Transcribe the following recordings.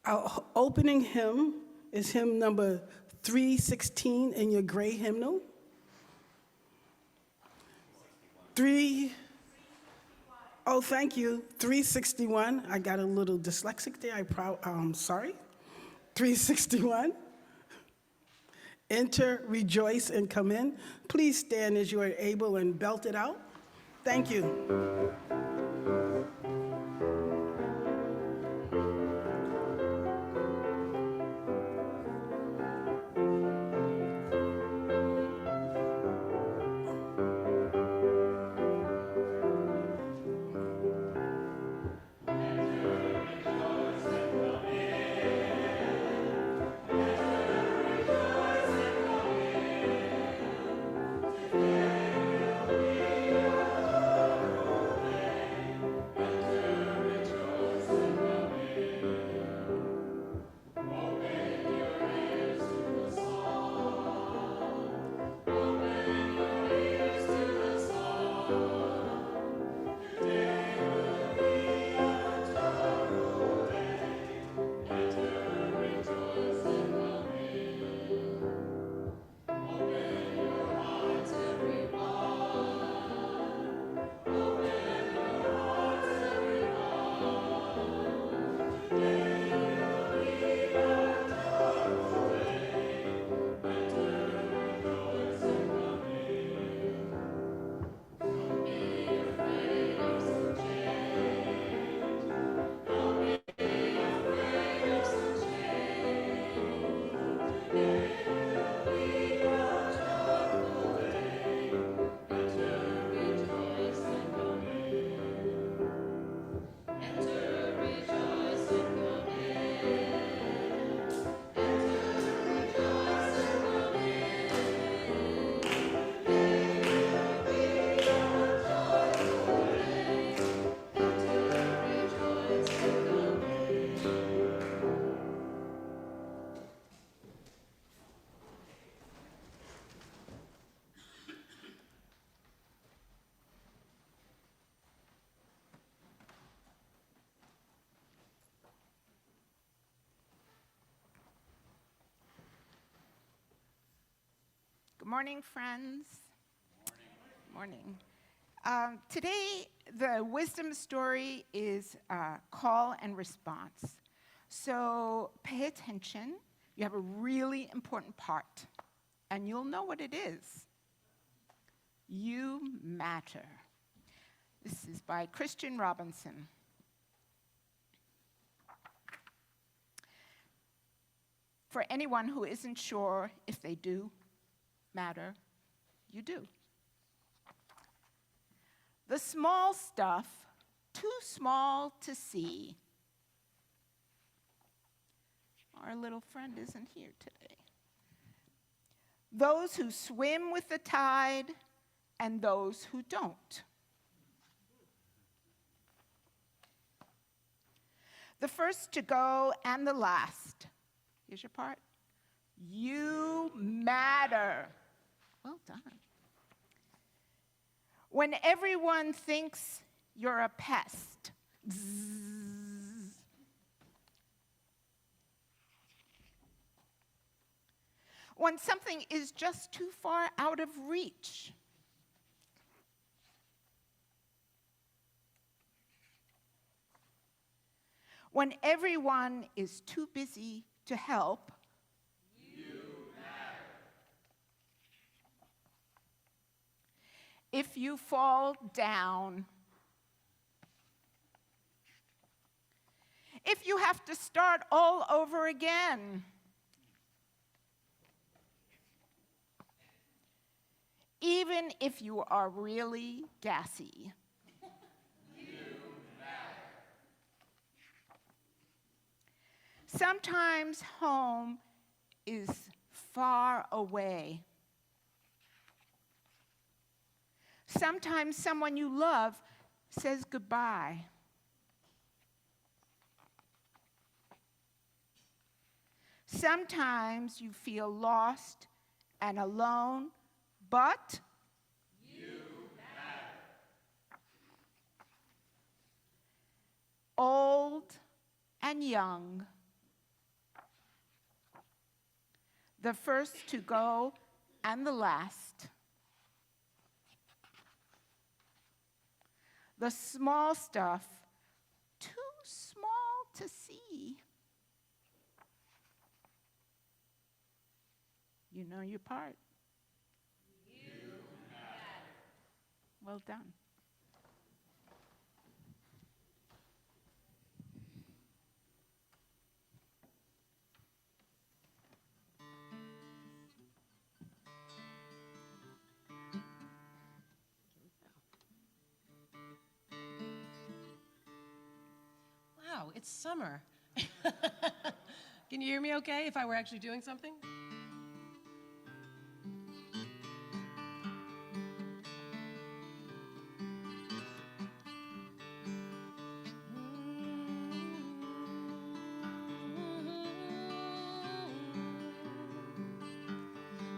Our opening hymn is hymn number 316 in your gray hymnal. 361. I got a little dyslexic there. Sorry. 361. Enter, rejoice, and come in. Please stand as you are able and belt it out. Thank you. Good morning, friends. Morning. Today, the wisdom story is call and response. So pay attention. You have a really important part, and you'll know what it is. You matter. This is by Christian Robinson. For anyone who isn't sure if they do matter, you do. The small stuff, too small to see. Our little friend isn't here today. Those who swim with the tide and those who don't. The first to go and the last. Here's your part. You matter. Well done. When everyone thinks you're a pest. Zzz. When something is just too far out of reach. When everyone is too busy to help. If you fall down, if you have to start all over again, even if you are really gassy, you matter. Sometimes home is far away. Sometimes someone you love says goodbye. Sometimes you feel lost and alone, but you matter. Old and young, the first to go and the last. The small stuff, too small to see. You know your part. You matter. Well done. Wow, it's summer. Can you hear me okay if I were actually doing something?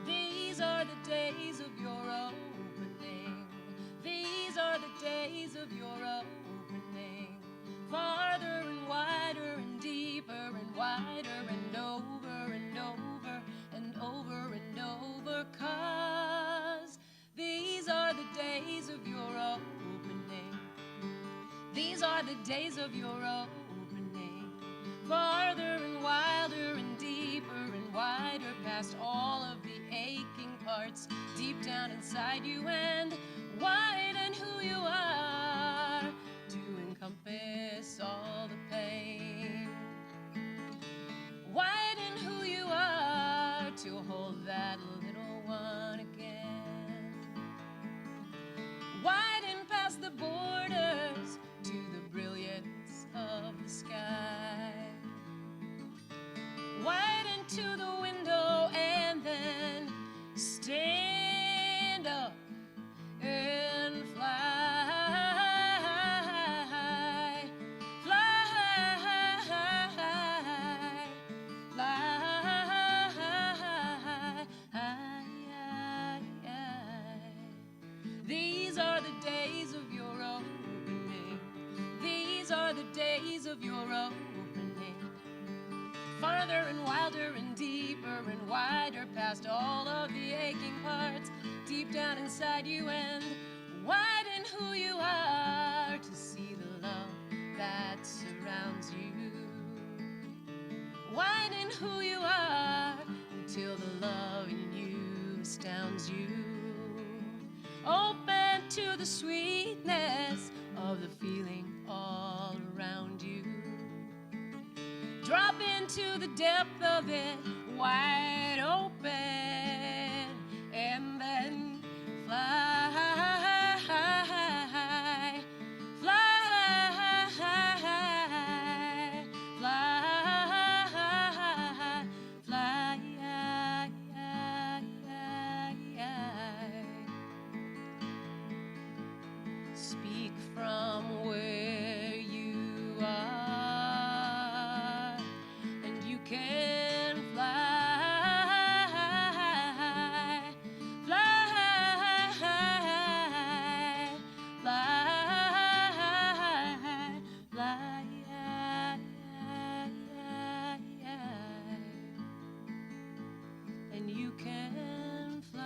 These are the days of your opening. These are the days of your opening. Farther and wider and deeper and wider and over and over and over and over. 'Cause these are the days of your opening. These are the days of your opening. Farther and wilder and deeper and wider, past all of the aching parts deep down inside you, and widen who you are to encompass all the pain. Widen who you are to hold that little one again. Widen past the borders to the brilliance of the sky. Widen to the window and then stand up and fly. These are the days of your opening. These are the days of your opening. Farther and wilder and deeper and wider, past all of the aching parts deep down inside you, and widen who you are to see the love that surrounds you. Widen who you are until the love in you astounds you. Open to the sweetness of the feeling all around you. Drop into the depth of it, wide open, and then fly, fly, fly, fly. Speak from where you are, and you can fly, fly, fly, fly, and you can fly.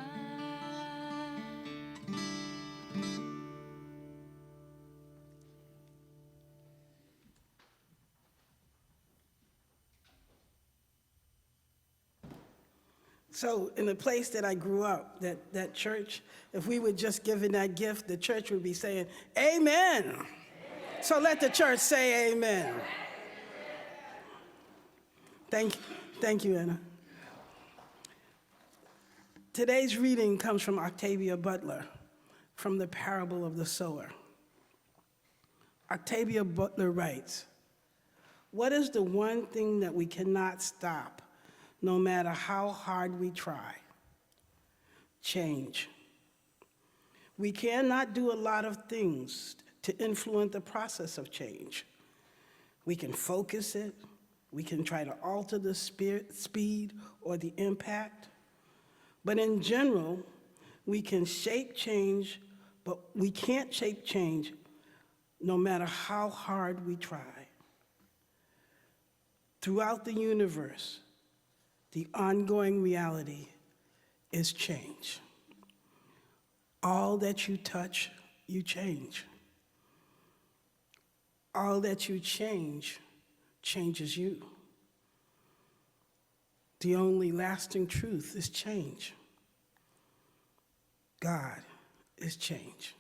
So in the place that I grew up, that church, if we were just given that gift, the church would be saying, amen. Amen. So let the church say amen. Thank you, Anna. Today's reading comes from Octavia Butler, from the Parable of the Sower. Octavia Butler writes, "What is the one thing that we cannot stop, no matter how hard we try? Change. We cannot do a lot of things to influence the process of change. We can focus it, we can try to alter the speed or the impact, but in general, we can shape change, but we can't shape change no matter how hard we try. Throughout the universe, The ongoing reality is change. All that you touch, you change. All that you change changes you. The only lasting truth is change. God is change.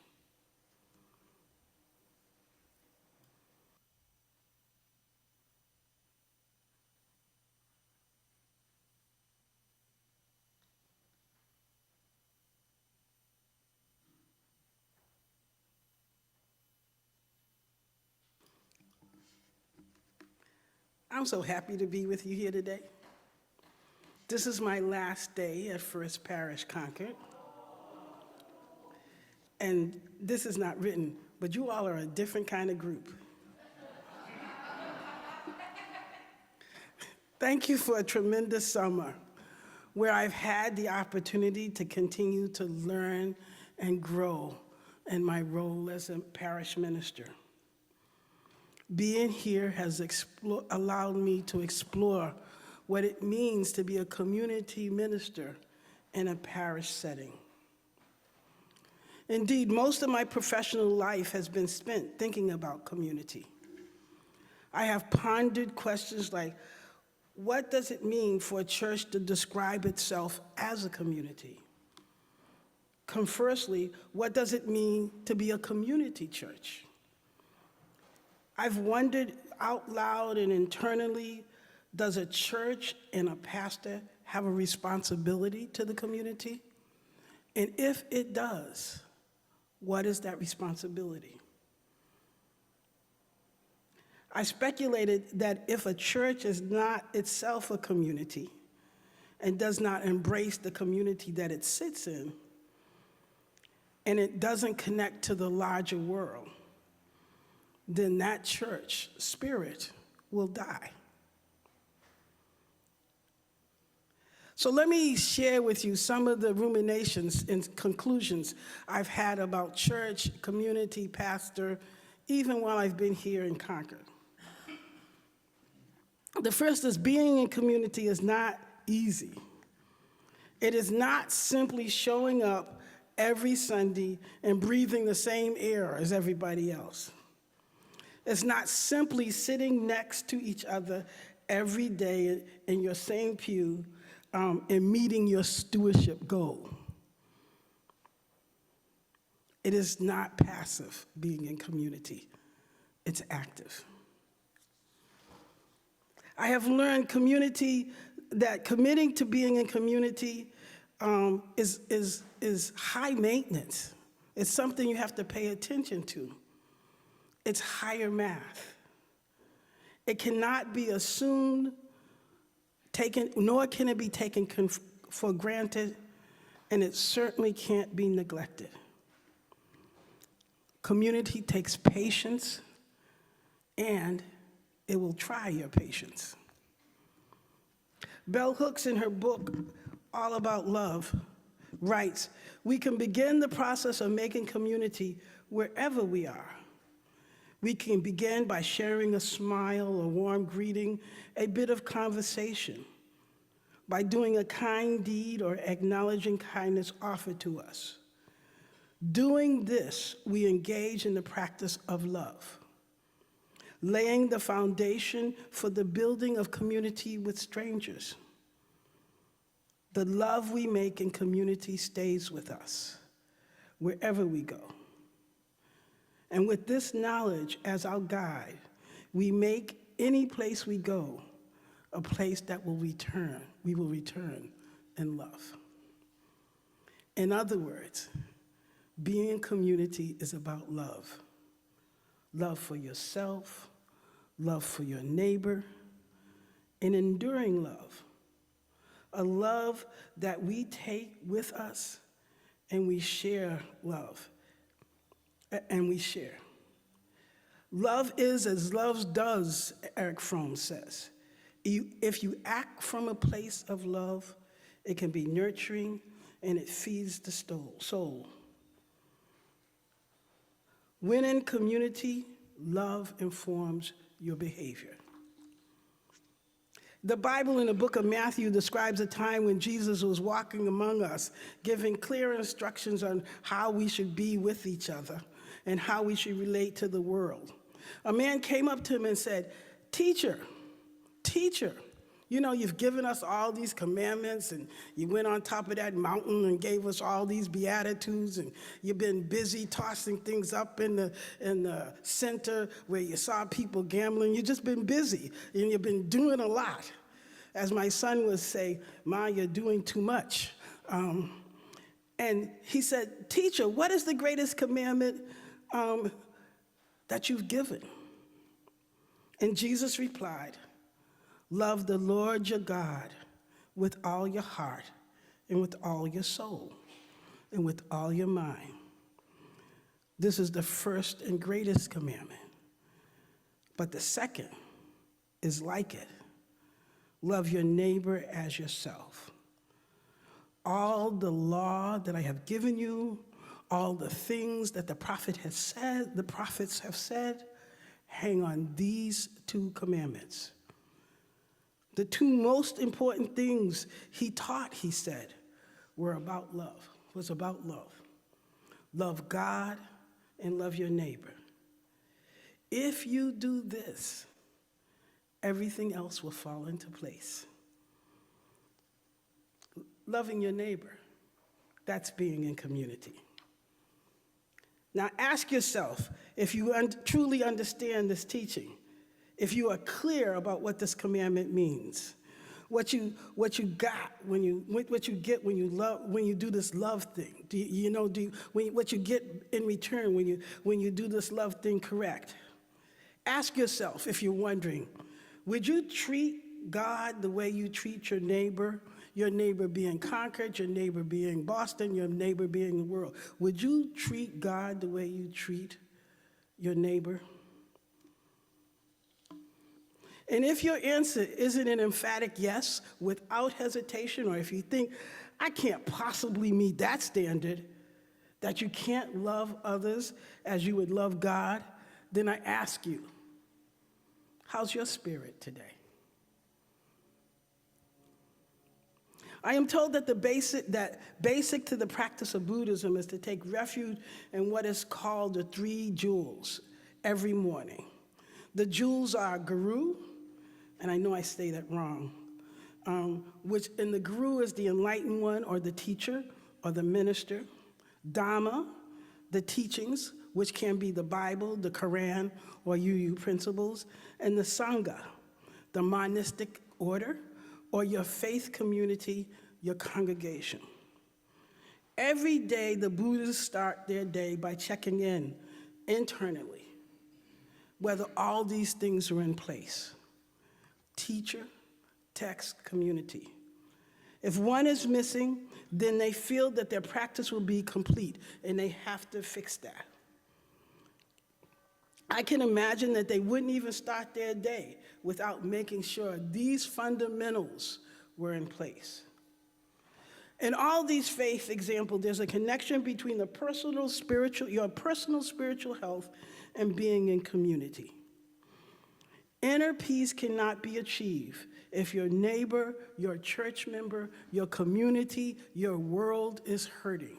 I'm so happy to be with you here today. This is my last day at First Parish, Concord. And this is not written, but you all are a different kind of group. Thank you for a tremendous summer where I've had the opportunity to continue to learn and grow in my role as a parish minister. Being here has allowed me to explore what it means to be a community minister in a parish setting. Indeed, most of my professional life has been spent thinking about community. I have pondered questions like, what does it mean for a church to describe itself as a community? Conversely, what does it mean to be a community church? I've wondered out loud and internally, does a church and a pastor have a responsibility to the community? And if it does, what is that responsibility? I speculated that if a church is not itself a community and does not embrace the community that it sits in, and it doesn't connect to the larger world, then that church spirit will die. So let me share with you some of the ruminations and conclusions I've had about church, community, pastor, even while I've been here in Concord. The first is being in community is not easy. It is not simply showing up every Sunday and breathing the same air as everybody else. It's not simply sitting next to each other every day in your same pew and meeting your stewardship goal. It is not passive being in community. It's active. I have learned that committing to being in community is high maintenance. It's something you have to pay attention to. It's higher math. It cannot be assumed, nor can it be taken for granted, and it certainly can't be neglected. Community takes patience, and it will try your patience. Bell Hooks, in her book, All About Love, writes, "We can begin the process of making community wherever we are. We can begin by sharing a smile, a warm greeting, a bit of conversation, by doing a kind deed or acknowledging kindness offered to us. Doing this, we engage in the practice of love, laying the foundation for the building of community with strangers. The love we make in community stays with us wherever we go. And with this knowledge as our guide, we make any place we go a place that we will return in love." In other words, being in community is about love. Love for yourself, love for your neighbor, and enduring love. A love that we take with us and we share love. And we share. Love is as love does, Eric Fromm says. If you act from a place of love, it can be nurturing and it feeds the soul. When in community, love informs your behavior. The Bible in the book of Matthew describes a time when Jesus was walking among us, giving clear instructions on how we should be with each other and how we should relate to the world. A man came up to him and said, "Teacher, teacher, you know, you've given us all these commandments, and you went on top of that mountain and gave us all these beatitudes, and you've been busy tossing things up in the center where you saw people gambling. You've just been busy, and you've been doing a lot." As my son would say, "Ma, you're doing too much." And he said, "Teacher, what is the greatest commandment that you've given?" And Jesus replied, "Love the Lord your God with all your heart and with all your soul and with all your mind. This is the first and greatest commandment. But the second is like it. Love your neighbor as yourself. All the law that I have given you, all the things that the prophets have said, hang on these two commandments." The two most important things he taught, he said, was about love. Love God and love your neighbor. If you do this, everything else will fall into place. Loving your neighbor, that's being in community. Now ask yourself if you truly understand this teaching, if you are clear about what this commandment means, what you get when you do this love thing. What you get in return when you do this love thing correct. Ask yourself, if you're wondering, would you treat God the way you treat your neighbor being Concord, your neighbor being Boston, your neighbor being the world? Would you treat God the way you treat your neighbor? And if your answer isn't an emphatic yes without hesitation, or if you think, "I can't possibly meet that standard," that you can't love others as you would love God, then I ask you, how's your spirit today? I am told that basic to the practice of Buddhism is to take refuge in what is called the three jewels every morning. The jewels are Guru, and I know I say that wrong, and the Guru is the enlightened one, or the teacher, or the minister. Dhamma, the teachings, which can be the Bible, the Quran, or UU principles, and the Sangha, the monistic order, or your faith community, your congregation. Every day, the Buddhists start their day by checking in internally whether all these things are in place. Teacher, text, community. If one is missing, then they feel that their practice will be complete, and they have to fix that. I can imagine that they wouldn't even start their day without making sure these fundamentals were in place. In all these faith examples, there's a connection between your personal spiritual health and being in community. Inner peace cannot be achieved if your neighbor, your church member, your community, your world is hurting.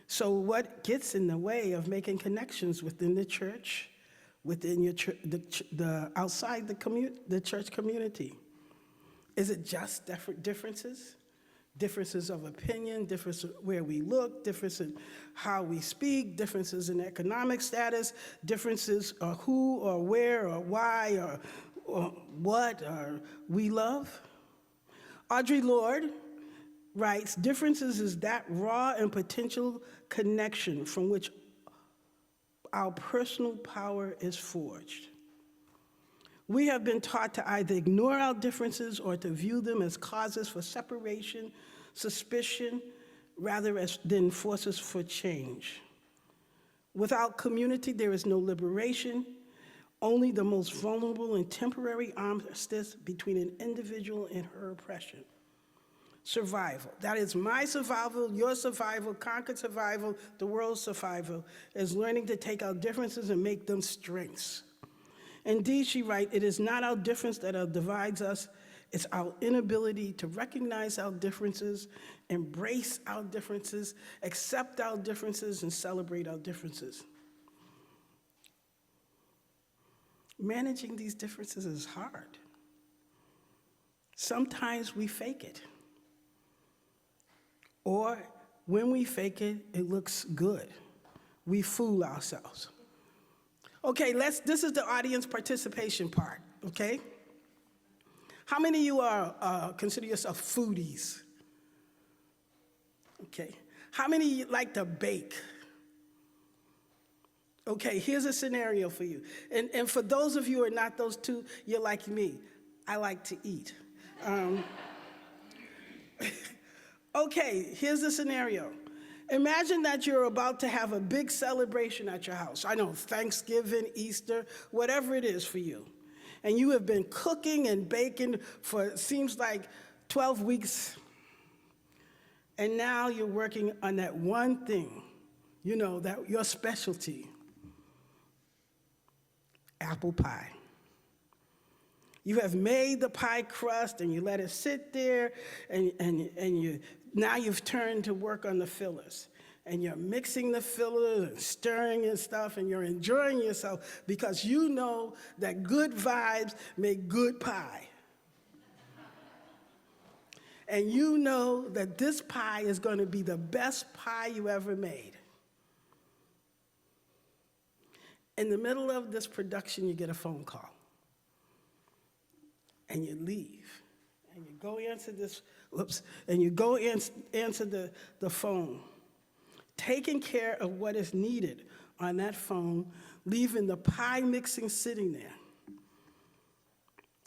So what gets in the way of making connections within the church, within your outside the church community? Is it just differences? Differences of opinion, differences where we look, differences in how we speak, differences in economic status, differences of who or where or why or what we love? Audre Lorde writes, "Differences is that raw and potential connection from which our personal power is forged." We have been taught to either ignore our differences or to view them as causes for separation, suspicion, rather than forces for change. Without community, there is no liberation, only the most vulnerable and temporary armistice between an individual and her oppression. Survival. That is my survival, your survival, Concord survival, the world's survival, is learning to take our differences and make them strengths. Indeed, she writes, it is not our difference that divides us, it's our inability to recognize our differences, embrace our differences, accept our differences, and celebrate our differences. Managing these differences is hard. Sometimes we fake it. Or when we fake it, it looks good. We fool ourselves. Okay, this is the audience participation part, okay? How many of you are consider yourself foodies? Okay. How many of you like to bake? Okay, here's a scenario for you. And for those of you who are not those two, you're like me. I like to eat. Okay, here's the scenario. Imagine that you're about to have a big celebration at your house. I know, Thanksgiving, Easter, whatever it is for you. And you have been cooking and baking for, it seems like, 12 weeks. And now you're working on that one thing, you know, that your specialty, apple pie. You have made the pie crust and you let it sit there, and now you've turned to work on the fillers. And you're mixing the fillers and stirring and stuff, and you're enjoying yourself because you know that good vibes make good pie. And you know that this pie is going to be the best pie you ever made. In the middle of this production, you get a phone call. And you leave. And you go answer answer the phone. Taking care of what is needed on that phone, leaving the pie mixing sitting there.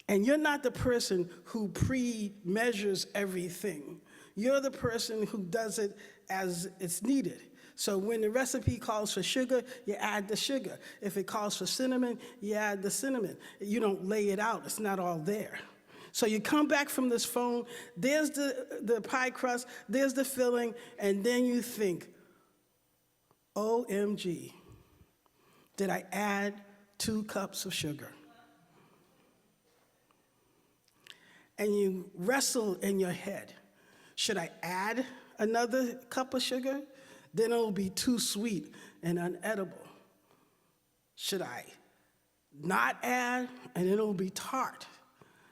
And you're not the person who pre-measures everything. You're the person who does it as it's needed. So when the recipe calls for sugar, you add the sugar. If it calls for cinnamon, you add the cinnamon. You don't lay it out. It's not all there. So you come back from this phone, there's the pie crust, there's the filling, and then you think, OMG, did I add 2 cups of sugar? And you wrestle in your head. Should I add another cup of sugar? Then it'll be too sweet and unedible. Should I not add? And it'll be tart.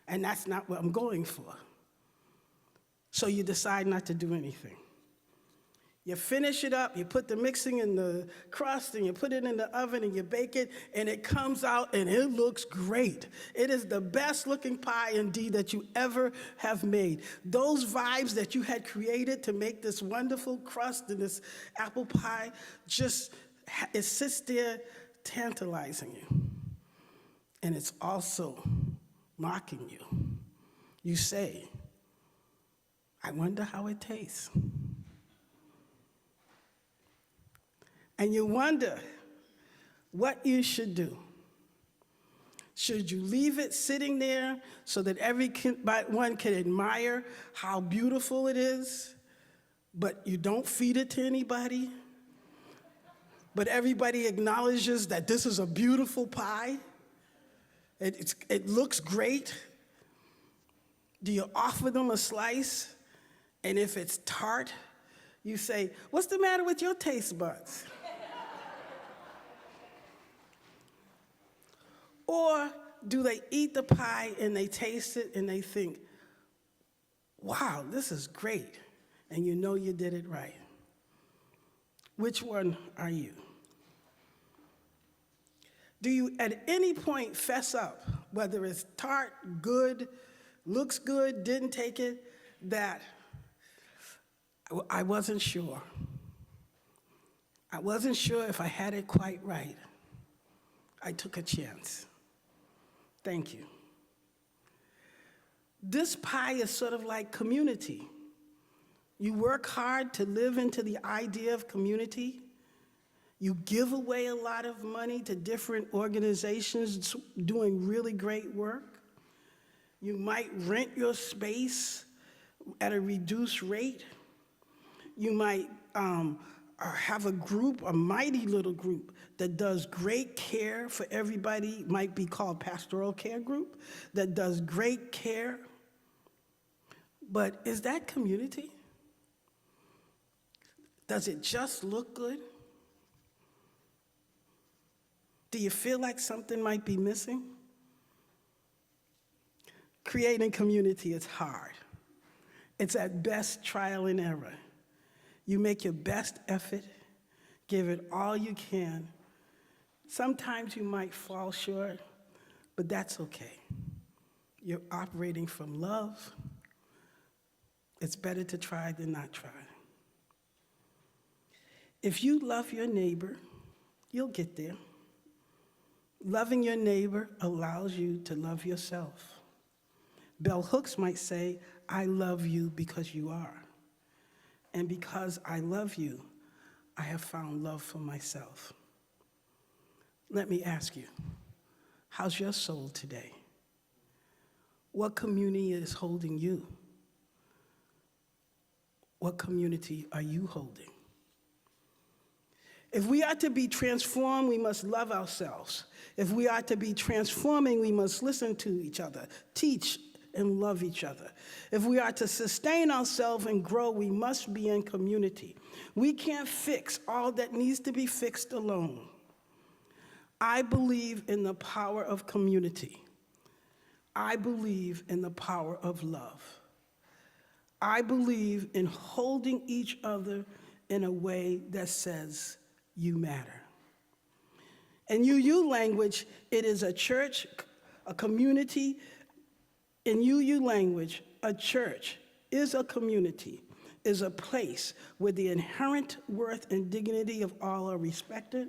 And that's not what I'm going for. So you decide not to do anything. You finish it up, you put the mixing in the crust, and you put it in the oven, and you bake it, and it comes out, and it looks great. It is the best looking pie, indeed, that you ever have made. Those vibes that you had created to make this wonderful crust and this apple pie, it sits there tantalizing you. And it's also mocking you. You say, I wonder how it tastes. And you wonder what you should do. Should you leave it sitting there so that everyone can admire how beautiful it is, but you don't feed it to anybody? But everybody acknowledges that this is a beautiful pie? It looks great? Do you offer them a slice? And if it's tart, you say, what's the matter with your taste buds? Or do they eat the pie and they taste it and they think, wow, this is great, and you know you did it right? Which one are you? Do you at any point fess up, whether it's tart, good, looks good, didn't take it, that I wasn't sure. I wasn't sure if I had it quite right. I took a chance. Thank you. This pie is sort of like community. You work hard to live into the idea of community. You give away a lot of money to different organizations doing really great work. You might rent your space at a reduced rate. You might have a group, a mighty little group that does great care for everybody, might be called pastoral care group, that does great care. But is that community? Does it just look good? Do you feel like something might be missing? Creating community is hard. It's at best trial and error. You make your best effort, give it all you can. Sometimes you might fall short, but that's okay. You're operating from love. It's better to try than not try. If you love your neighbor, you'll get there. Loving your neighbor allows you to love yourself. Bell Hooks might say, I love you because you are. And because I love you, I have found love for myself. Let me ask you, how's your soul today? What community is holding you? What community are you holding? If we are to be transformed, we must love ourselves. If we are to be transforming, we must listen to each other, teach, and love each other. If we are to sustain ourselves and grow, we must be in community. We can't fix all that needs to be fixed alone. I believe in the power of community. I believe in the power of love. I believe in holding each other in a way that says, you matter. In UU language, it is a church, a community. In UU language, a church is a community, is a place where the inherent worth and dignity of all are respected,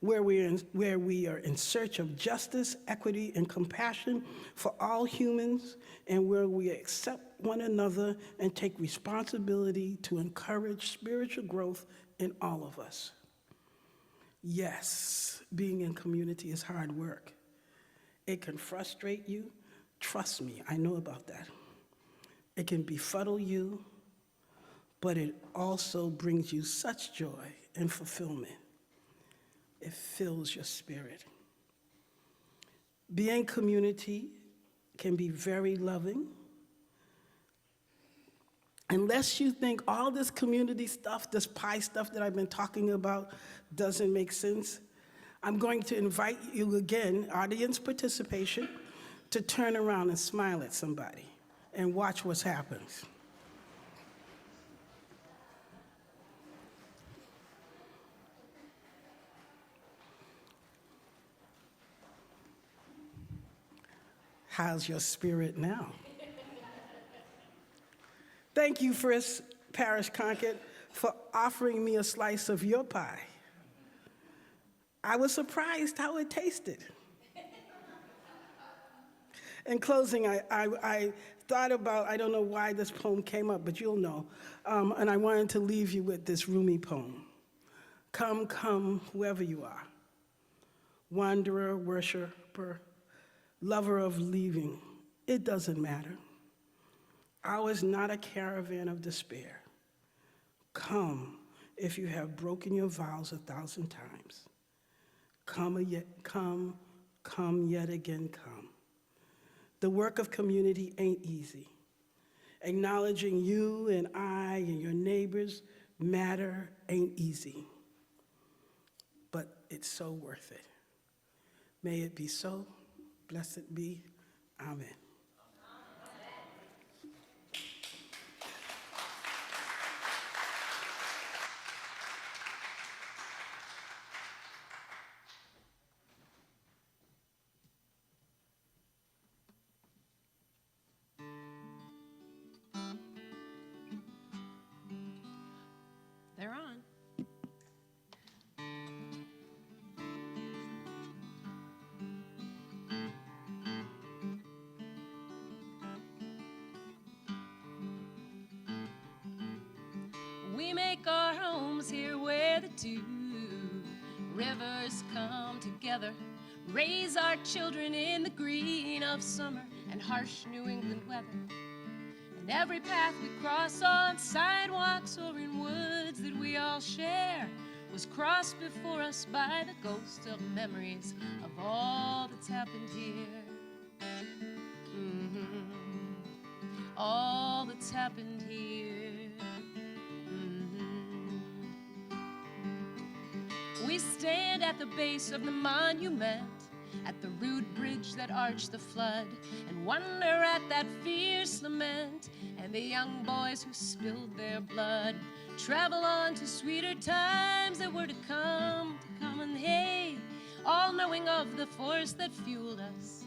where we are in search of justice, equity, and compassion for all humans, and where we accept one another and take responsibility to encourage spiritual growth in all of us. Yes, being in community is hard work. It can frustrate you. Trust me, I know about that. It can befuddle you, but it also brings you such joy and fulfillment. It fills your spirit. Being community can be very loving. Unless you think all this community stuff, this pie stuff that I've been talking about doesn't make sense, I'm going to invite you again, audience participation, to turn around and smile at somebody and watch what happens. How's your spirit now? Thank you, First Parish Concord, for offering me a slice of your pie. I was surprised how it tasted. In closing, I thought about, I don't know why this poem came up, but you'll know. And I wanted to leave you with this Rumi poem. Come, come, whoever you are. Wanderer, worshiper, lover of leaving, it doesn't matter. Ours not a caravan of despair. Come if you have broken your vows 1,000 times. Come yet again, come. The work of community ain't easy. Acknowledging you and I and your neighbors matter ain't easy. But it's so worth it. May it be so. Blessed be. Amen. They're on. We make our homes here where the two rivers come together, raise our children in the green of summer and harsh New England weather. And every path we cross on sidewalks or in woods that we are all share was crossed before us by the ghost of memories of all that's happened here. All that's happened here. We stand at the base of the monument, at the rude bridge that arched the flood, and wonder at that fierce lament and the young boys who spilled their blood. Travel on to sweeter times that were to come, and hey, all knowing of the force that fueled us.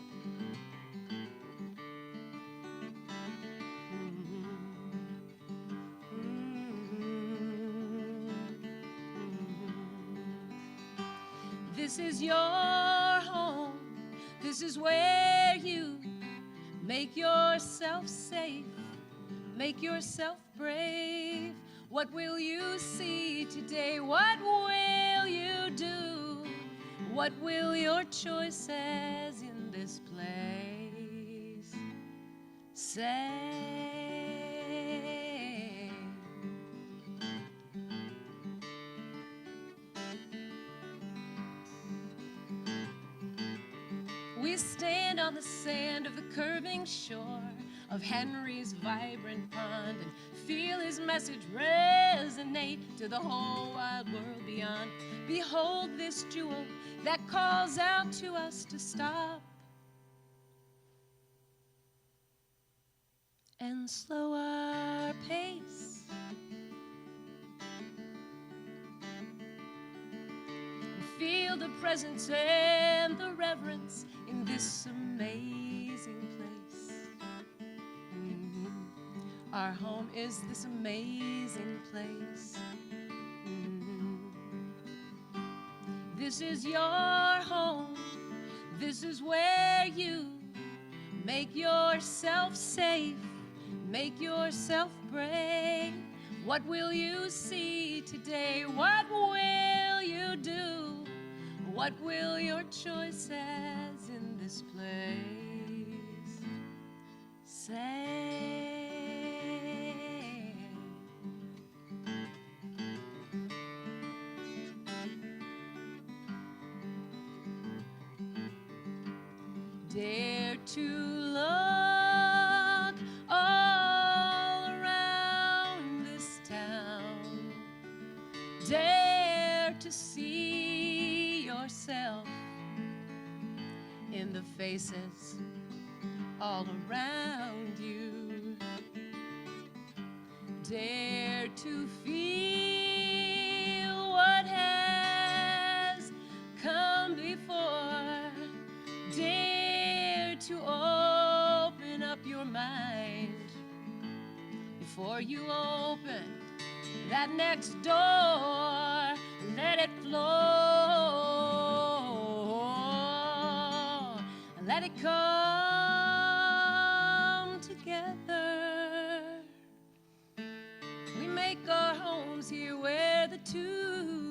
This is your home. This is where you make yourself safe, make yourself brave. What will you see today? What will you do? What will your choices in this place say? We stand on the sand of the curving shore of Henry's vibrant pond and feel his message resonate to the whole wide world beyond. Behold this jewel that calls out to us to stop and slow our pace. Feel the presence and the reverence in this amazing place. Our home is this amazing place. This is your home. This is where you make yourself safe, make yourself brave. What will you see today? What will you do? What will your choices in this place say? Dare to look all around this town. Dare to see yourself in the faces all around you. Dare to feel what has come before. Dare to open up your mind before you open that next door. Let it flow. Let it come together. We make our homes here where the two